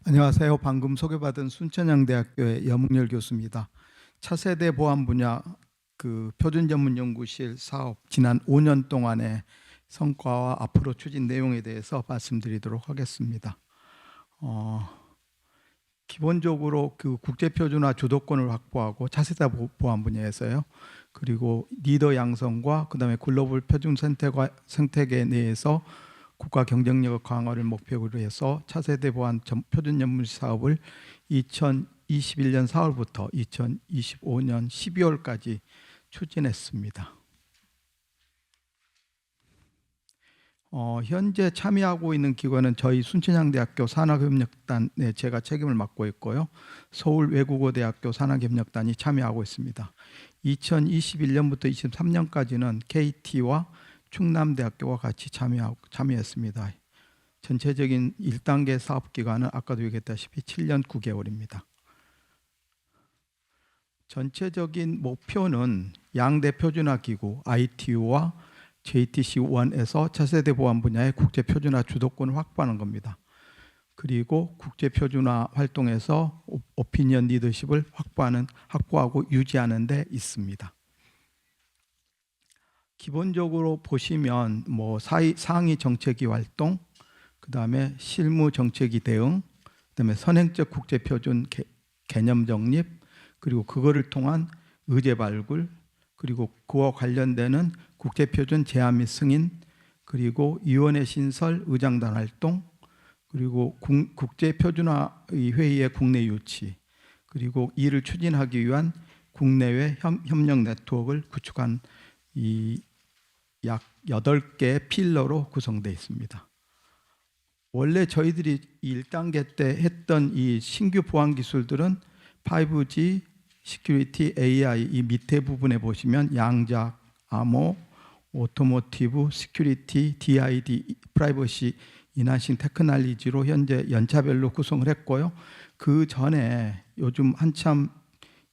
안녕하세요. 방금 소개받은 순천향대학교의 염웅열 교수입니다. 차세대 보안 분야 표준전문연구실 사업 지난 5년 동안의 성과와 앞으로 추진 내용에 대해서 말씀드리도록 하겠습니다. 기본적으로 국제표준화 주도권을 확보하고 차세대 보안 분야에서요. 그리고 리더 양성과 그다음에 글로벌 표준 생태계 내에서 국가 경쟁력 강화를 목표로 해서 차세대 보안 표준 전문 사업을 2021년 4월부터 2025년 12월까지 추진했습니다. 현재 참여하고 있는 기관은 저희 순천향대학교 산학협력단에 제가 책임을 맡고 있고요. 서울외국어대학교 산학협력단이 참여하고 있습니다. 2021년부터 23년까지는 KT와 충남대학교와 같이 참여했습니다. 전체적인 1단계 사업기간은 아까도 얘기했다시피 7년 9개월입니다. 전체적인 목표는 양대 표준화 기구 ITU와 JTC1에서 차세대 보안 분야의 국제 표준화 주도권을 확보하는 겁니다. 그리고 국제 표준화 활동에서 오피니언 리더십을 확보하고 유지하는 데 있습니다. 기본적으로 보시면 상위 정책위 활동, 그다음에 실무 정책위 대응, 그다음에 선행적 국제 표준 개념 정립, 그리고 그거를 통한 의제 발굴, 그리고 그와 관련되는 국제 표준 제안 및 승인, 그리고 위원회 신설, 의장단 활동, 그리고 국제 표준화 회의의 국내 유치, 그리고 이를 추진하기 위한 국내외 협력 네트워크를 구축한 약 8개의 필러로 구성되어 있습니다. 원래 저희들이 1단계 때 했던 이 신규 보안 기술들은 5G, 시큐리티, AI 이 밑에 부분에 보시면 양자, 암호, 오토모티브, 시큐리티, DID, 프라이버시, 인하싱 테크놀로지로 현재 연차별로 구성을 했고요. 그 전에 요즘 한참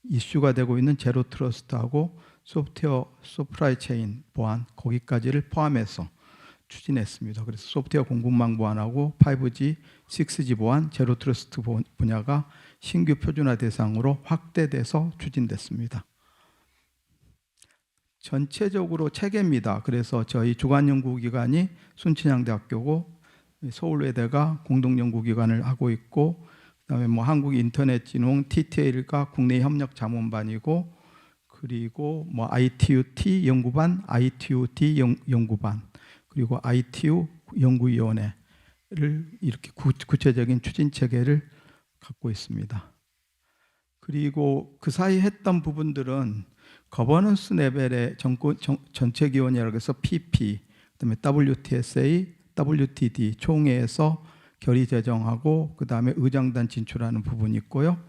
이슈가 되고 있는 제로 트러스트하고 소프트웨어 서플라이 체인 보안 거기까지를 포함해서 추진했습니다. 그래서 소프트웨어 공급망 보안하고 5G, 6G 보안, 제로 트러스트 분야가 신규 표준화 대상으로 확대돼서 추진됐습니다. 전체적으로 체계입니다. 그래서 저희 주관 연구기관이 순천향대학교고 서울외대가 공동연구기관을 하고 있고, 그다음에 한국인터넷진흥 TTL가 국내 협력 자문반이고, 그리고 ITUT 연구반, ITUT 연구반, 그리고 ITU 연구위원회를 이렇게 구체적인 추진 체계를 갖고 있습니다. 그리고 그 사이 했던 부분들은 거버넌스 레벨의 전체기원이라고 해서 PP, 그다음에 WTSA, WTD 총회에서 결의 제정하고 그다음에 의장단 진출하는 부분이 있고요.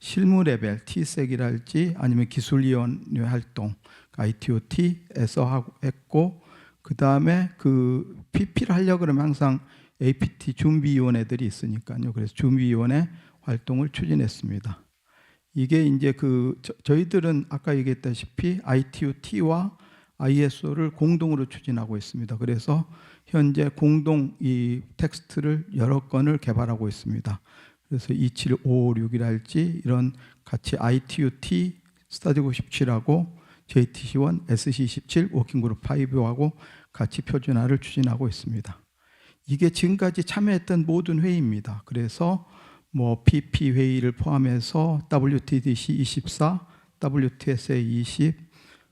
실무 레벨 TSEC이랄지 아니면 기술위원회 활동 ITOT에서 했고, 그 다음에 그 PP를 하려고 그러면 항상 APT 준비위원회들이 있으니까요. 그래서 준비위원회 활동을 추진했습니다. 이게 이제 저희들은 아까 얘기했다시피 ITOT와 ISO를 공동으로 추진하고 있습니다. 그래서 현재 공동 이 텍스트를 여러 건을 개발하고 있습니다. 그래서 27556이랄지 이런 같이 ITUT 스타디고 17하고 JTC1, SC17, 워킹그룹 5하고 같이 표준화를 추진하고 있습니다. 이게 지금까지 참여했던 모든 회의입니다. 그래서 PP 회의를 포함해서 WTDC 24, WTSA 20,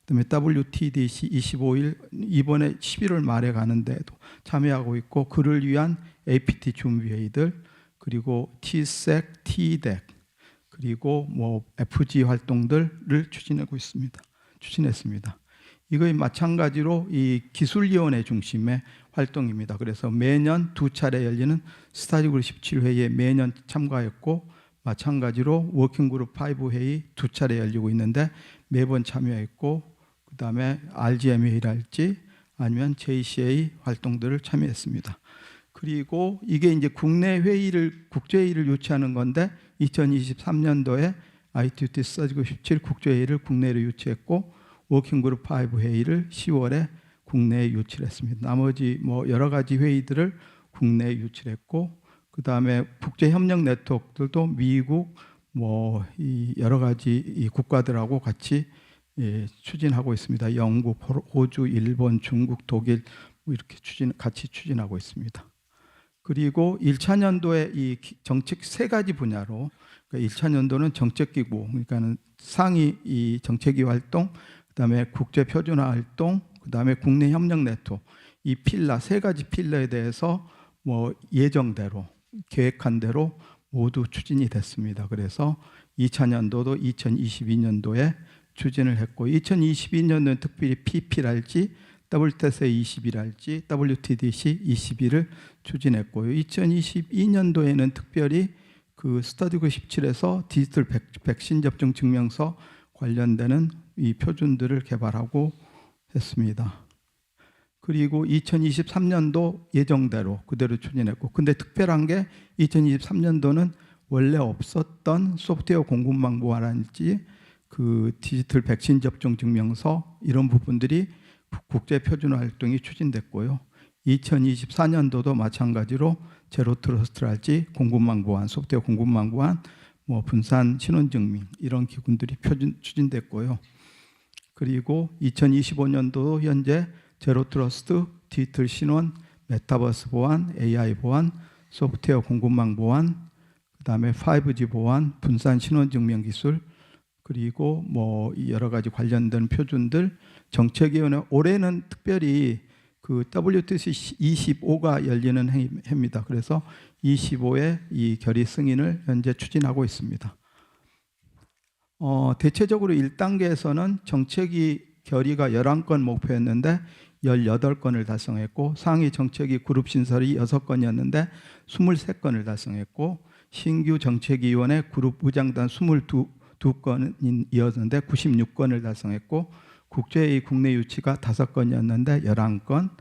그다음에 WTDC 25일 이번에 11월 말에 가는데도 참여하고 있고, 그를 위한 APT 준비 회의들, 그리고 TSEC, TDEC, 그리고 FG 활동들을 추진했습니다. 이거에 마찬가지로 이 기술위원회 중심의 활동입니다. 그래서 매년 2차례 열리는 스타디그룹 17회의에 매년 참가했고, 마찬가지로 워킹그룹 5 회의 2차례 열리고 있는데 매번 참여했고, 그 다음에 RGM 회의랄지 아니면 JCA 활동들을 참여했습니다. 그리고 이게 이제 국내 회의를, 국제회의를 유치하는 건데 2023년도에 ITUT 스타디그룹 17 국제회의를 국내로 유치했고, 워킹그룹 5 회의를 10월에 국내에 유치를 했습니다. 나머지 여러 가지 회의들을 국내에 유치를 했고, 그다음에 국제 협력 네트워크들도 미국 뭐 이 여러 가지 이 국가들하고 같이 추진하고 있습니다. 영국, 호주, 일본, 중국, 독일 뭐 이렇게 같이 추진하고 있습니다. 그리고 1차 연도에 이 정책 세 가지 분야로, 그러니까 1차 연도는 정책기구, 그러니까는 상위 이 정책위 활동, 그다음에 국제 표준화 활동, 그다음에 국내 협력 네트워크, 이 필라 세 가지 필러에 대해서 뭐 예정대로 계획한 대로 모두 추진이 됐습니다. 그래서 2차 연도도 2022년도에 추진을 했고, 2022년도는 특별히 PP랄지 WTS 20이랄지 WTDC 21을 추진했고요. 2022년도에는 특별히 그 스터디고 17에서 디지털 백신 접종 증명서 관련되는 이 표준들을 개발하고 했습니다. 그리고 2023년도 예정대로 그대로 추진했고, 근데 특별한 게 2023년도는 원래 없었던 소프트웨어 공급망 보완할지 그 디지털 백신 접종 증명서 이런 부분들이 국제 표준화 활동이 추진됐고요. 2024년도도 마찬가지로 제로 트러스트랄지 공급망 보완, 소프트웨어 공급망 보완, 뭐 분산 신원 증명 이런 기구들이 추진됐고요. 그리고 2025년도 현재 제로 트러스트, 디지털 신원, 메타버스 보안, AI 보안, 소프트웨어 공급망 보안, 그다음에 5G 보안, 분산 신원 증명 기술, 그리고 뭐 여러 가지 관련된 표준들 정책위원회, 올해는 특별히 그 WTC 25가 열리는 해입니다. 그래서 25의 이 결의 승인을 현재 추진하고 있습니다. 대체적으로 1단계에서는 정책위 결의가 11건 목표였는데 18건을 달성했고, 상위 정책위 그룹 신설이 6건이었는데 23건을 달성했고, 신규 정책위원회 그룹 의장단 22건이었는데 96건을 달성했고, 국제회의 국내 유치가 5건이었는데 11건,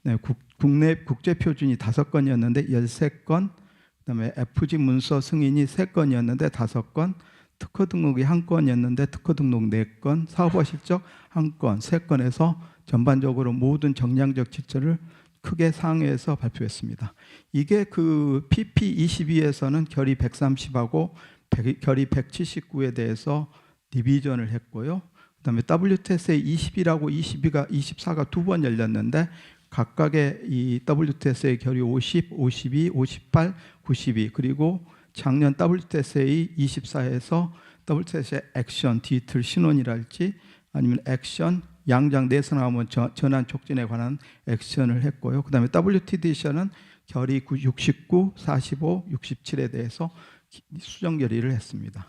네, 국내 국제 표준이 5건이었는데 13건, 그다음에 FG 문서 승인이 3건이었는데 5건, 특허 등록이 1건이었는데 특허 등록 4건, 사업화 실적 1건, 3건에서 전반적으로 모든 정량적 질서를 크게 상회해서 발표했습니다. 이게 그 PP22에서는 결의 130하고 결의 179에 대해서 리비전을 했고요. 그다음에 WTSA 20이라고 24가 두 번 열렸는데 각각의 이 WTSA 결의 50, 52, 58, 92, 그리고 작년 WTSA 24에서 WTSA 액션 디지털 신원이랄지 아니면 액션 양장 내선화원 전환 촉진에 관한 액션을 했고요. 그다음에 WTDC는 결의 69, 45, 67에 대해서 수정 결의를 했습니다.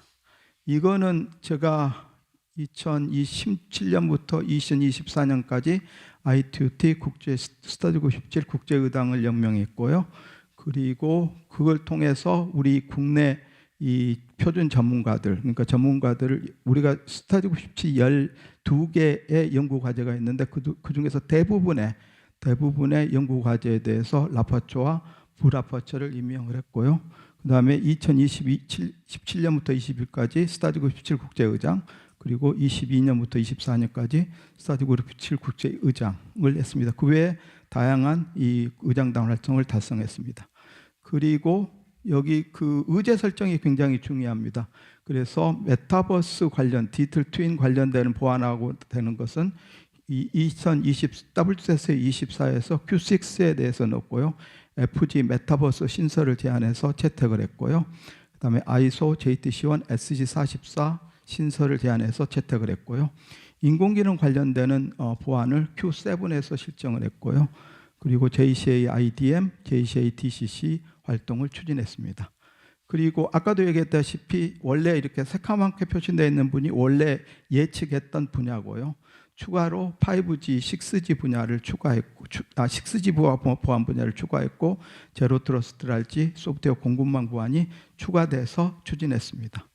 이거는 제가 2027년부터 2024년까지 ITUT 국제 스터디고 17 국제의당을任命했고요. 그리고 그걸 통해서 우리 국내 이 표준 전문가들, 그러니까 전문가들을 우리가 스터디고 17 12개의 연구 과제가 있는데 그 중에서 대부분의 연구 과제에 대해서 라파초와 부라파초를 임명을 했고요. 그다음에 2017년부터 21까지 스터디고 17 국제의장, 그리고 22년부터 24년까지 스터디고 17 국제의장을 했습니다. 그 외에 다양한 이 의장단 활동을 달성했습니다. 그리고 여기 그 의제 설정이 굉장히 중요합니다. 그래서 메타버스 관련, 디지털 트윈 관련되는 보완하고 되는 것은 이 2020 WTS 24에서 Q6에 대해서 넣었고요. FG 메타버스 신설을 제안해서 채택을 했고요. 그다음에 ISO JTC1 SG44 신설을 제안해서 채택을 했고요. 인공지능 관련되는 보안을 Q7에서 실정을 했고요. 그리고 JCA IDM, JCA DCC 활동을 추진했습니다. 그리고 아까도 얘기했다시피 원래 이렇게 새카맣게 표시되어 있는 분이 원래 예측했던 분야고요. 추가로 5G, 6G 분야를 추가했고, 6G 보안 분야를 추가했고, 제로 트러스트랄지 소프트웨어 공급망 보안이 추가돼서 추진했습니다.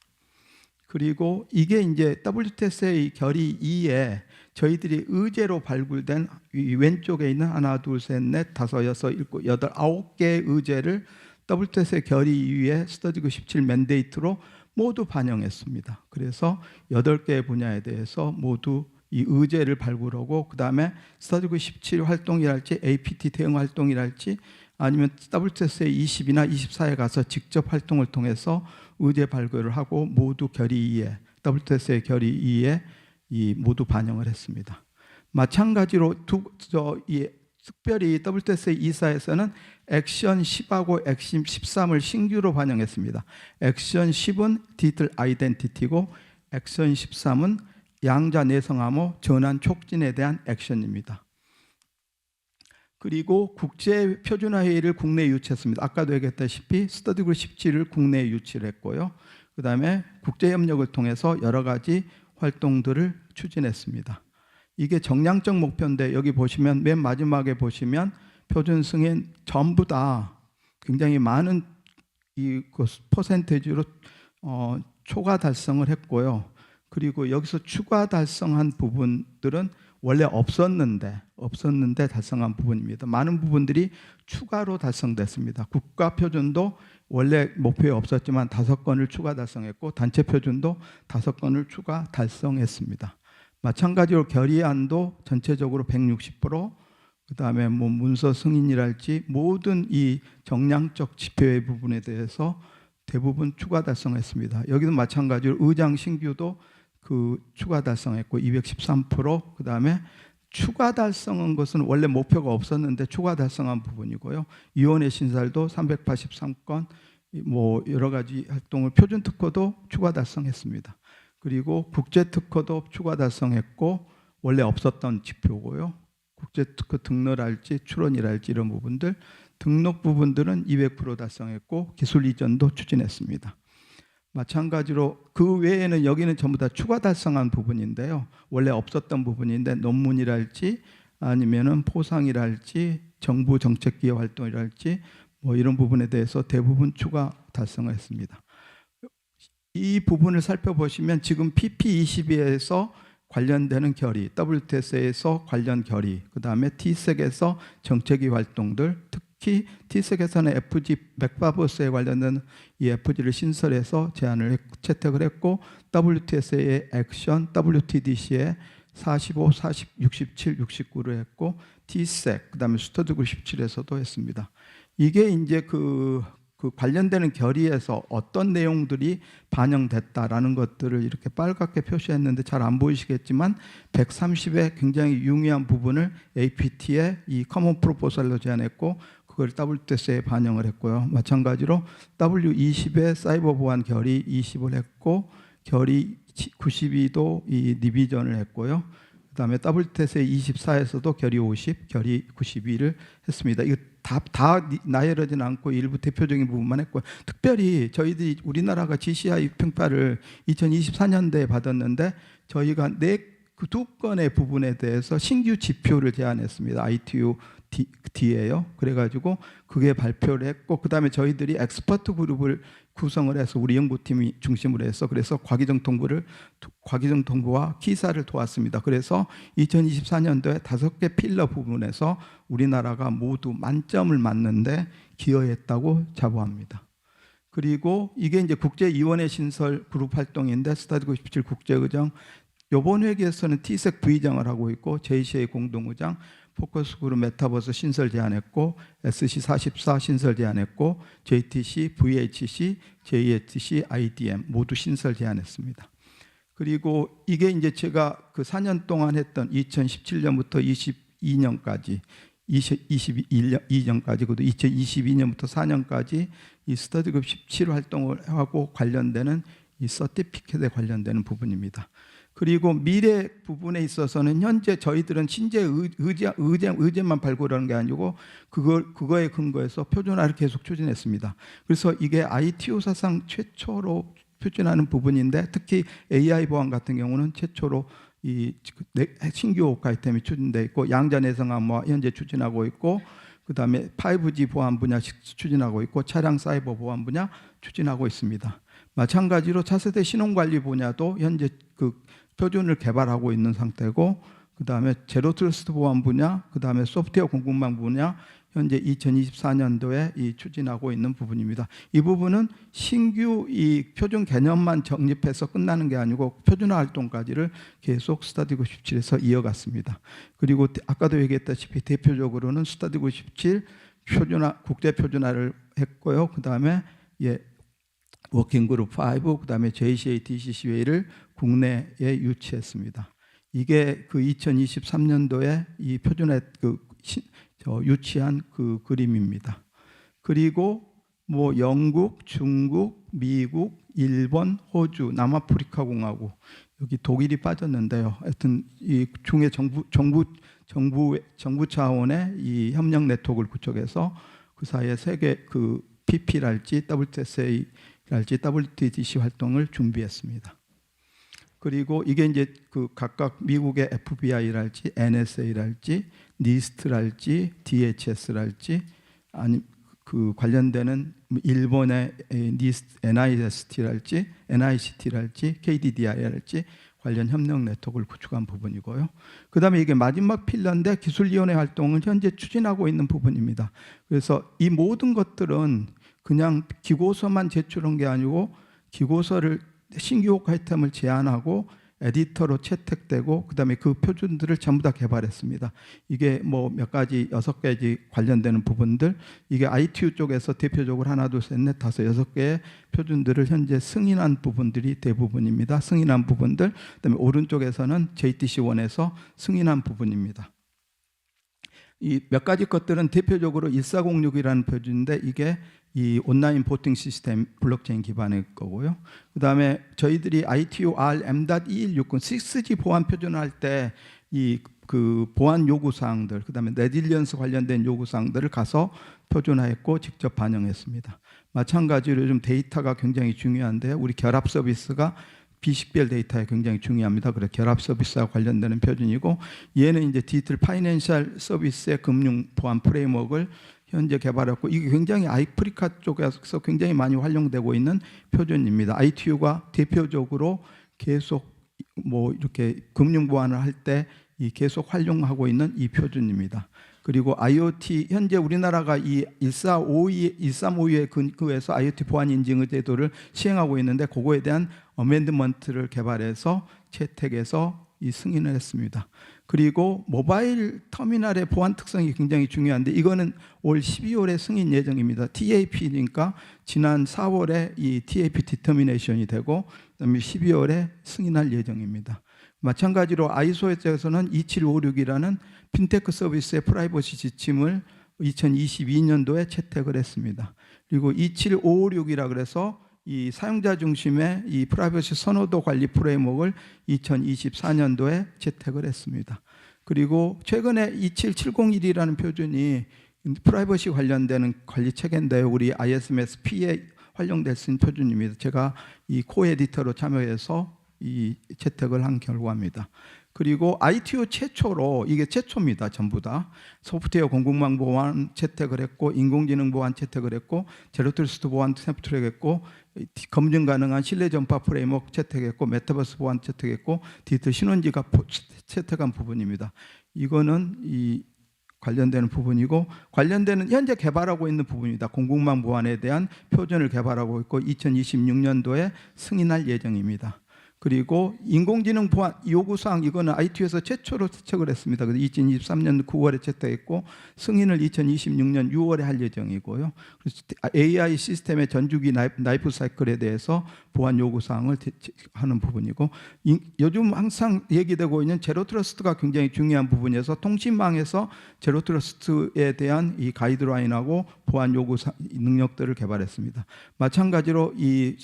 그리고 이게 이제 WTSA 결의 2에 저희들이 의제로 발굴된 이 왼쪽에 있는 하나, 둘, 셋, 넷, 다섯, 여섯, 일곱, 여덟, 9개의 의제를 WTSA 결의 2에 스터디고 17 맨데이트로 모두 반영했습니다. 그래서 8개의 분야에 대해서 모두 이 의제를 발굴하고, 그 다음에 스터디고 17 활동이랄지 APT 대응 활동이랄지 아니면 WTSA 20이나 24에 가서 직접 활동을 통해서 의제 발굴을 하고 모두 결의 2에 WTSA 결의 2에 모두 반영을 했습니다. 마찬가지로 특별히 WTSA 24에서는 액션 10하고 액션 13을 신규로 반영했습니다. 액션 10은 디지털 아이덴티티고 액션 13은 양자 내성 암호 전환 촉진에 대한 액션입니다. 그리고 국제 표준화 회의를 국내에 유치했습니다. 아까도 얘기했다시피 스터디 그룹 17을 국내에 유치를 했고요. 그다음에 국제 협력을 통해서 여러 가지 활동들을 추진했습니다. 이게 정량적 목표인데 여기 보시면 맨 마지막에 보시면 표준 승인 전부 다 굉장히 많은 퍼센테이지로 초과 달성을 했고요. 그리고 여기서 추가 달성한 부분들은 원래 없었는데 달성한 부분입니다. 많은 부분들이 추가로 달성됐습니다. 국가 표준도 원래 목표에 없었지만 5건을 추가 달성했고 단체 표준도 5건을 추가 달성했습니다. 마찬가지로 결의안도 전체적으로 160%, 그다음에 뭐 문서 승인이랄지 모든 이 정량적 지표의 부분에 대해서 대부분 추가 달성했습니다. 여기도 마찬가지로 의장 신규도 추가 달성했고 213%, 그다음에 추가 달성한 것은 원래 목표가 없었는데 추가 달성한 부분이고요. 위원회 신설도 383건, 뭐 여러 가지 활동을 표준 특허도 추가 달성했습니다. 그리고 국제 특허도 추가 달성했고 원래 없었던 지표고요. 국제 특허 등록이랄지 출원이랄지 이런 부분들, 등록 부분들은 200% 달성했고 기술 이전도 추진했습니다. 마찬가지로 그 외에는 여기는 전부 다 추가 달성한 부분인데요. 원래 없었던 부분인데 논문이랄지 아니면은 포상이랄지 정부 정책기획 활동이랄지 뭐 이런 부분에 대해서 대부분 추가 달성을 했습니다. 이 부분을 살펴보시면 지금 PP22에서 관련되는 결의, WTS에서 관련 결의, 그 다음에 TSEC에서 정책위 활동들, 특히 TSEC에서는 FG 맥바버스에 관련된 이 FG를 신설해서 채택을 했고 WTS의 액션, WTDC에 45, 40, 67, 69를 했고 TSEC, 그 다음에 스터디 그룹 17에서도 했습니다. 이게 이제 그 관련되는 결의에서 어떤 내용들이 반영됐다라는 것들을 이렇게 빨갛게 표시했는데 잘 안 보이시겠지만 130의 굉장히 유의한 부분을 APT의 이 커먼 프로포설로 제안했고 그걸 WTS에 반영을 했고요. 마찬가지로 W20의 사이버 보안 결의 20을 했고 결의 92도 이 리비전을 했고요. 그다음에 WTS의 24에서도 결의 50, 결의 92를 했습니다. 이거 다 나열하지는 않고 일부 대표적인 부분만 했고요. 특별히 저희들이 우리나라가 GCI 평가를 2024년도에 받았는데 저희가 그 2건의 부분에 대해서 신규 지표를 제안했습니다. ITU D예요. 그래가지고 그게 발표를 했고 그다음에 저희들이 엑스퍼트 그룹을 구성을 해서 우리 연구팀이 중심으로 해서 그래서 과기정 통보와 기사를 도왔습니다. 그래서 2024년도에 5개 필러 부분에서 우리나라가 모두 만점을 맞는데 기여했다고 자부합니다. 그리고 이게 이제 국제위원회 신설 그룹 활동인데 스터디 그룹 17 국제의장, 이번 회기에서는 TSEC 부의장을 하고 있고 JCA 공동의장, 포커스 그룹 메타버스 신설 제안했고 SC44 신설 제안했고 JTC, VHC, JHC, IDM 모두 신설 제안했습니다. 그리고 이게 이제 제가 그 4년 동안 했던 2017년부터 22년까지 2021년까지 그리고 2022년부터 4년까지 이 스터디 그룹 17 활동을 하고 관련되는 이 서티피켓에 관련되는 부분입니다. 그리고 미래 부분에 있어서는 현재 저희들은 신재 의제만 발굴하는 게 아니고 그거에 근거해서 표준화를 계속 추진했습니다. 그래서 이게 ITU 사상 최초로 추진하는 부분인데 특히 AI 보안 같은 경우는 최초로 이 신규 호크 아이템이 추진되어 있고 양자 내성 암호화 현재 추진하고 있고 그다음에 5G 보안 분야 추진하고 있고 차량 사이버 보안 분야 추진하고 있습니다. 마찬가지로 차세대 신용관리 분야도 현재 그 표준을 개발하고 있는 상태고 그다음에 제로 트러스트 보안 분야, 그다음에 소프트웨어 공급망 분야 현재 2024년도에 이 추진하고 있는 부분입니다. 이 부분은 신규 이 표준 개념만 정립해서 끝나는 게 아니고 표준화 활동까지를 계속 스터디 그룹 17에서 이어갔습니다. 그리고 아까도 얘기했다시피 대표적으로는 스터디 그룹 17 국제 표준화를 했고요. 그다음에 워킹그룹 5, 그다음에 JCA DCCA를 국내에 유치했습니다. 이게 그 2023년도에 이 표준화 유치한 그 그림입니다. 그리고 뭐 영국, 중국, 미국, 일본, 호주, 남아프리카 공화국, 여기 독일이 빠졌는데요. 하여튼 이 중에 정부 차원의 이 협력 네트워크를 구축해서 그 사이에 세계 그 PP랄지 WSA랄지 WTDC 활동을 준비했습니다. 그리고 이게 이제 그 각각 미국의 FBI랄지 NSA랄지 니스트랄지 DHS랄지 아니 그 관련되는 일본의 NIST랄지 NICT랄지 KDDI랄지 관련 협력 네트워크를 구축한 부분이고요. 그다음에 이게 마지막 필러인데 기술위원회 활동을 현재 추진하고 있는 부분입니다. 그래서 이 모든 것들은 그냥 기고서만 제출한 게 아니고 기고서를 신규 효과 아이템을 제안하고 에디터로 채택되고 그다음에 그 표준들을 전부 다 개발했습니다. 이게 뭐 몇 가지 6가지 관련되는 부분들, 이게 ITU 쪽에서 대표적으로 하나, 둘, 셋, 넷, 다섯, 6개의 표준들을 현재 승인한 부분들이 대부분입니다. 승인한 부분들, 그다음에 오른쪽에서는 JTC1에서 승인한 부분입니다. 이 몇 가지 것들은 대표적으로 1406이라는 표준인데 이게 이 온라인 보팅 시스템 블록체인 기반의 거고요. 그다음에 저희들이 ITU R.M.2160 6G 보안 표준화할 때 이 그 보안 요구 사항들, 그다음에 레질리언스 관련된 요구 사항들을 가서 표준화했고 직접 반영했습니다. 마찬가지로 요즘 데이터가 굉장히 중요한데 우리 결합 서비스가 비식별 데이터에 굉장히 중요합니다. 그래서 결합 서비스와 관련되는 표준이고, 얘는 이제 디지털 파이낸셜 서비스의 금융 보안 프레임워크를 현재 개발했고, 이게 굉장히 아프리카 쪽에서 굉장히 많이 활용되고 있는 표준입니다. ITU가 대표적으로 계속 뭐 이렇게 금융 보안을 할 때 이 계속 활용하고 있는 이 표준입니다. 그리고 IoT 현재 우리나라가 이 1352에 근거해서 IoT 보안 인증 제도를 시행하고 있는데 그거에 대한 어멘드먼트를 개발해서 채택해서 이 승인을 했습니다. 그리고 모바일 터미널의 보안 특성이 굉장히 중요한데 이거는 올 12월에 승인 예정입니다. TAP니까 지난 4월에 이 TAP 디터미네이션이 되고 그다음에 12월에 승인할 예정입니다. 마찬가지로 아이소에서는 2756이라는 핀테크 서비스의 프라이버시 지침을 2022년도에 채택을 했습니다. 그리고 27556이라 그래서 이 사용자 중심의 이 프라이버시 선호도 관리 프레임워크를 2024년도에 채택을 했습니다. 그리고 최근에 27701이라는 표준이 프라이버시 관련되는 관리 체계인데요. 우리 ISMS-P에 활용될 수 있는 표준입니다. 제가 이 코 에디터로 참여해서 이 채택을 한 결과입니다. 그리고 ITU 최초로, 이게 최초입니다. 전부 다 소프트웨어 공급망 보안 채택을 했고, 인공지능 보안 채택을 했고, 제로트러스트 보안 채택했고, 검증 가능한 신뢰 전파 프레임워크 채택했고, 메타버스 보안 채택했고, 디지털 신원지갑 채택한 부분입니다. 이거는 이 관련되는 부분이고, 관련되는 현재 개발하고 있는 부분입니다. 공급망 보안에 대한 표준을 개발하고 있고 2026년도에 승인할 예정입니다. 그리고 인공지능 보안 요구사항, 이거는 ITU에서 최초로 채택을 했습니다. 그래서 2023년 9월에 채택했고 승인을 2026년 6월에 할 예정이고요. 그래서 AI 시스템의 전주기 라이프 사이클에 대해서 보안 요구사항을 하는 부분이고, 요즘 항상 얘기되고 있는 제로 트러스트가 굉장히 중요한 부분이어서 통신망에서 제로 트러스트에 대한 이 가이드라인하고 보안 요구 능력들을 개발했습니다. 마찬가지로 이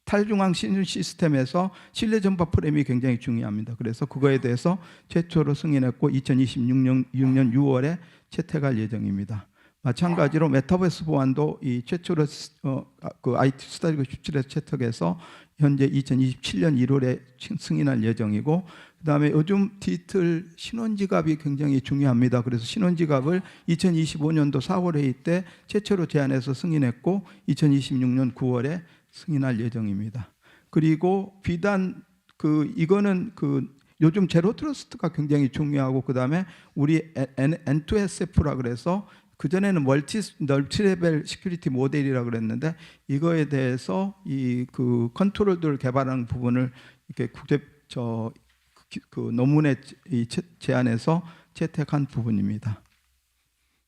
탈중앙 신문 시스템에서 신뢰 전파 프레임이 굉장히 중요합니다. 그래서 그거에 대해서 최초로 승인했고 2026년 6월에 채택할 예정입니다. 마찬가지로 메타버스 보안도 이 최초로 그 IT 스타디오 17에서 채택해서 현재 2027년 1월에 승인할 예정이고, 그다음에 요즘 디지털 신원지갑이 굉장히 중요합니다. 그래서 신원지갑을 2025년도 4월 회의 때 최초로 제안해서 승인했고 2026년 9월에 승인할 예정입니다. 그리고 비단 이거는 요즘 제로 트러스트가 굉장히 중요하고, 그다음에 우리 N2SF라 그래서 그전에는 멀티레벨 시큐리티 모델이라 그랬는데 이거에 대해서 이 컨트롤들을 개발하는 부분을 이렇게 국제 논문에 제안해서 채택한 부분입니다.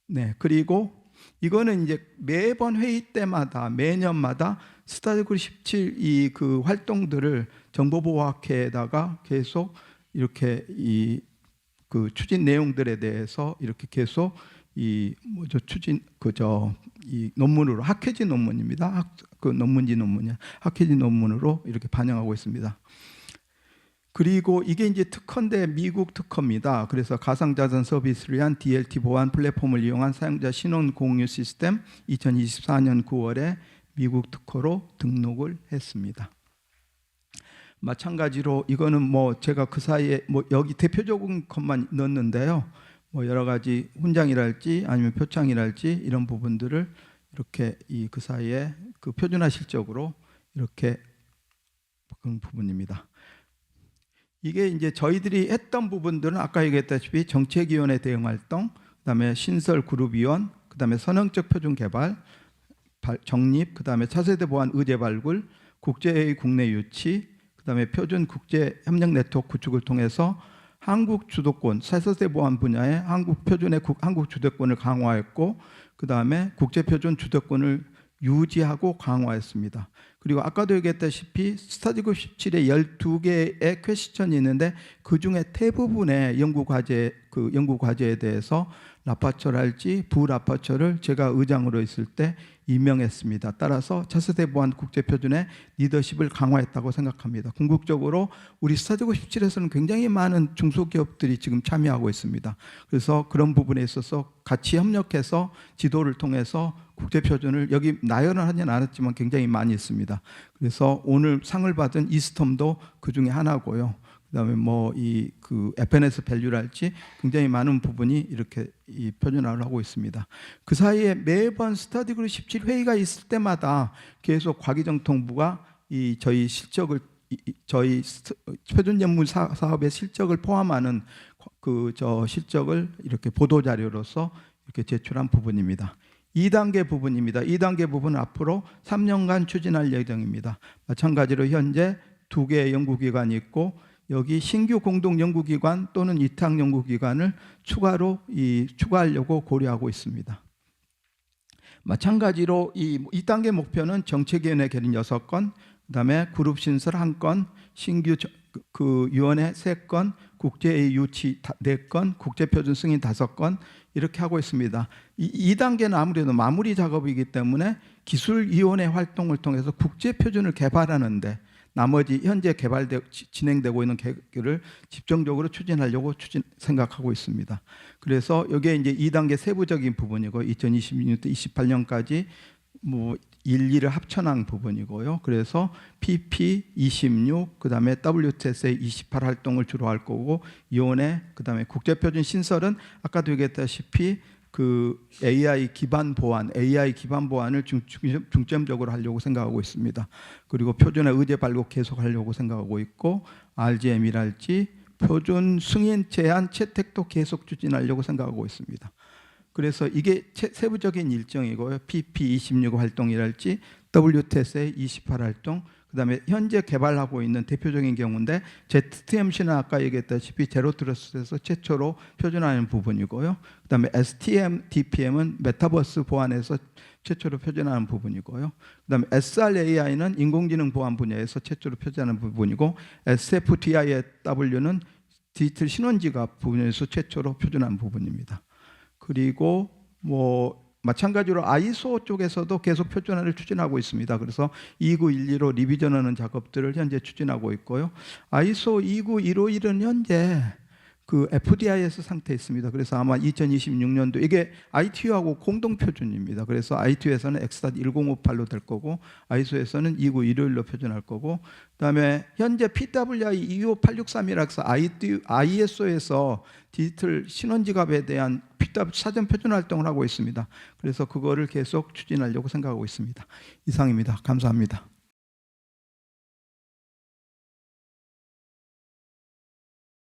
네, 그리고 이거는 이제 매번 회의 때마다 매년마다 스타디그룹 17 이 그 활동들을 정보보호학회에다가 계속 이렇게 이 그 추진 내용들에 대해서 이렇게 계속 이 뭐죠 추진 이 논문으로 학회지 논문입니다. 그 논문지 논문이야. 학회지 논문으로 이렇게 반영하고 있습니다. 그리고 이게 이제 특허인데 미국 특허입니다. 그래서 가상자산 서비스를 위한 DLT 보안 플랫폼을 이용한 사용자 신원 공유 시스템 2024년 9월에 미국 특허로 등록을 했습니다. 마찬가지로 이거는 뭐 제가 그 사이에 뭐 여기 대표적인 것만 넣었는데요. 뭐 여러 가지 훈장이랄지 아니면 표창이랄지 이런 부분들을 이렇게 이 그 사이에 그 표준화 실적으로 이렇게 그런 부분입니다. 이게 이제 저희들이 했던 부분들은 아까 얘기했다시피 정책위원회 대응 활동, 그다음에 신설 그룹위원, 그다음에 선형적 표준 개발, 정립, 그다음에 차세대 보안 의제 발굴, 국제회의 국내 유치, 그다음에 표준 국제 협력 네트워크 구축을 통해서 한국 주도권, 차세대 보안 분야에 한국 표준의 한국 주도권을 강화했고, 그다음에 국제 표준 주도권을 유지하고 강화했습니다. 그리고 아까도 얘기했다시피 스타디그룹 17에 12개의 퀘스천이 있는데 그 중에 대부분의 연구 과제에 대해서 라파처랄지 부라파처를 제가 의장으로 있을 때 임명했습니다. 따라서 차세대 보안 국제 표준의 리더십을 강화했다고 생각합니다. 궁극적으로 우리 스타디그룹 17에서는 굉장히 많은 중소기업들이 지금 참여하고 있습니다. 그래서 그런 부분에 있어서 같이 협력해서 지도를 통해서 국제 표준을 여기 나열은 하진 않았지만 굉장히 많이 있습니다. 그래서 오늘 상을 받은 이스톰도 그 중에 하나고요. 그다음에 뭐 이 그 FNS 밸류랄지 굉장히 많은 부분이 이렇게 이 표준화를 하고 있습니다. 그 사이에 매번 스타디그룹 17 회의가 있을 때마다 계속 과기정통부가 이 저희 실적을 저희 표준 전문 사업의 실적을 포함하는 그 실적을 이렇게 보도 자료로서 이렇게 제출한 부분입니다. 2단계 부분입니다. 2단계 부분은 앞으로 3년간 추진할 예정입니다. 마찬가지로 현재 2개의 연구기관이 있고 여기 신규 공동 연구기관 또는 위탁 연구기관을 추가하려고 고려하고 있습니다. 마찬가지로 이 2단계 목표는 정책위원회 결의 6건, 그다음에 그룹 신설 1건, 신규 그 위원회 3건, 국제회의 유치 4건, 국제표준 승인 5건 이렇게 하고 있습니다. 2단계는 아무래도 마무리 작업이기 때문에 기술위원회 활동을 통해서 국제표준을 개발하는데 나머지 현재 진행되고 있는 계획을 집중적으로 추진하려고 생각하고 있습니다. 그래서 이게 이제 2단계 세부적인 부분이고 2026년부터 28년까지 뭐 1, 2를 합쳐난 부분이고요. 그래서 PP 26, 그다음에 WTSA 28 활동을 주로 할 거고 위원회, 그다음에 국제표준 신설은 아까도 얘기했다시피 그 AI 기반 보안을 중점적으로 하려고 생각하고 있습니다. 그리고 표준화 의제 발굴 계속 하려고 생각하고 있고 RGM이랄지 표준 승인 제한 채택도 계속 추진하려고 생각하고 있습니다. 그래서 이게 세부적인 일정이고요. PP26 활동이랄지 WTSA 28 활동, 그다음에 현재 개발하고 있는 대표적인 경우인데 ZTMC는 아까 얘기했다시피 제로 트러스트에서 최초로 표준화하는 부분이고요. 그다음에 STM, DPM은 메타버스 보안에서 최초로 표준화하는 부분이고요. 그다음에 SRAI는 인공지능 보안 분야에서 최초로 표준화하는 부분이고 SFDIW는 디지털 신원지갑 부분에서 최초로 표준화한 부분입니다. 그리고 뭐 마찬가지로 아이소 쪽에서도 계속 표준화를 추진하고 있습니다. 그래서 29115 리비전하는 작업들을 현재 추진하고 있고요. 아이소 29151은 현재 그 FDIS 상태에 있습니다. 그래서 아마 2026년도 이게 ITU하고 공동 표준입니다. 그래서 ITU에서는 X.1058로 될 거고 아이소에서는 29151로 표준할 거고, 그다음에 현재 PWI 25863이라고 해서 ISO에서 디지털 신원지갑에 대한 사전 표준 활동을 하고 있습니다. 그래서 그거를 계속 추진하려고 생각하고 있습니다. 이상입니다. 감사합니다.